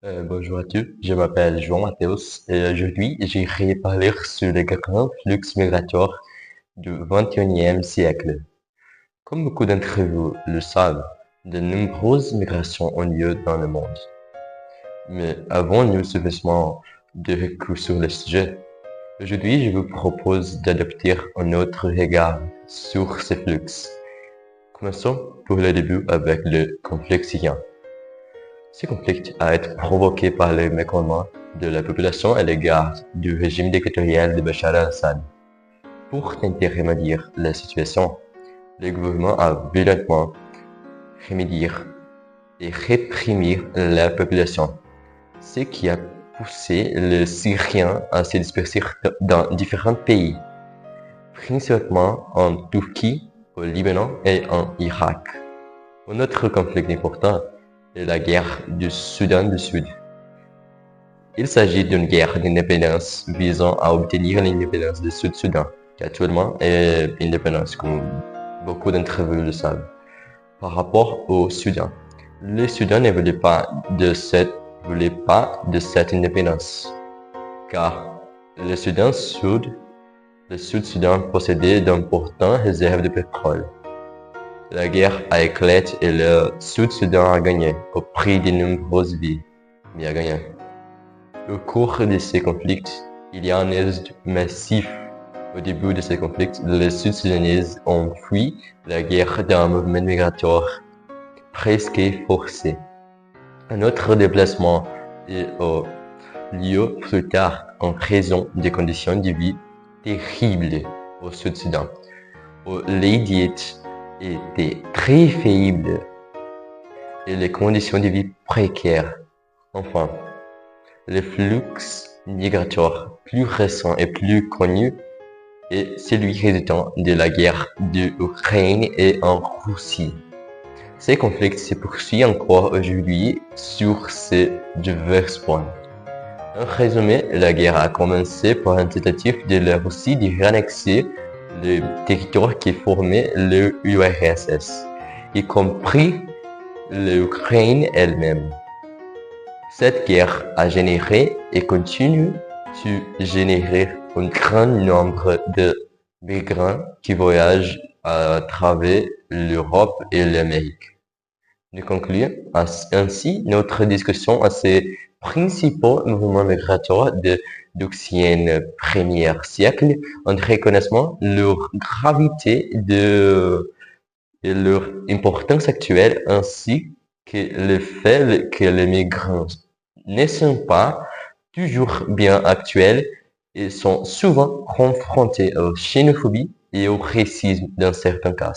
Bonjour à tous, je m'appelle João Mateus et aujourd'hui j'irai parler sur les grands flux migratoires du XXIe siècle. Comme beaucoup d'entre vous le savent, de nombreuses migrations ont lieu dans le monde. Mais avons-nous suffisamment de recul sur le sujet? Aujourd'hui, je vous propose d'adopter un autre regard sur ces flux. Commençons pour le début avec le conflit syrien. Ce conflit a été provoqué par le mécontentement de la population à l'égard du régime dictatorial de Bachar al-Assad. Pour tenter de remédier la situation, le gouvernement a violemment remédié et réprimé la population, ce qui a poussé les Syriens à se disperser dans différents pays, principalement en Turquie, au Liban et en Irak. Un autre conflit important est la guerre du Soudan du Sud. Il s'agit d'une guerre d'indépendance visant à obtenir l'indépendance du Sud-Soudan, qui actuellement est indépendance, comme beaucoup d'entre vous le savent. Par rapport au Soudan, le Soudan ne voulait pas de cette indépendance, car le Sud-Soudan possédait d'importantes réserves de pétrole. La guerre a éclaté et le Sud-Soudan a gagné, au prix de nombreuses vies, mais a gagné. Au cours de ces conflits, il y a un exode massif. Au début de ces conflits, les Sud-Soudanais ont fui la guerre d'un mouvement migratoire presque forcé. Un autre déplacement est au lieu plus tard en raison des conditions de vie terribles au Sud-Soudan, où les diètes étaient très faibles et les conditions de vie précaires. Enfin, le flux migratoire plus récent et plus connu est celui résultant de la guerre d'Ukraine et en Russie. Ces conflits se poursuivent encore aujourd'hui sur ces divers points. En résumé, la guerre a commencé par une tentative de la Russie de réannexer le territoire qui formait l'URSS, y compris l'Ukraine elle-même. Cette guerre a généré et continue de générer un grand nombre de migrants qui voyagent à travers l'Europe et l'Amérique. Nous concluons ainsi notre discussion à ces principaux mouvements migratoires du premier siècle en reconnaissant leur gravité et leur importance actuelle ainsi que le fait que les migrants ne sont pas toujours bien actuels et sont souvent confrontés à la xénophobie et au racisme dans certains cas.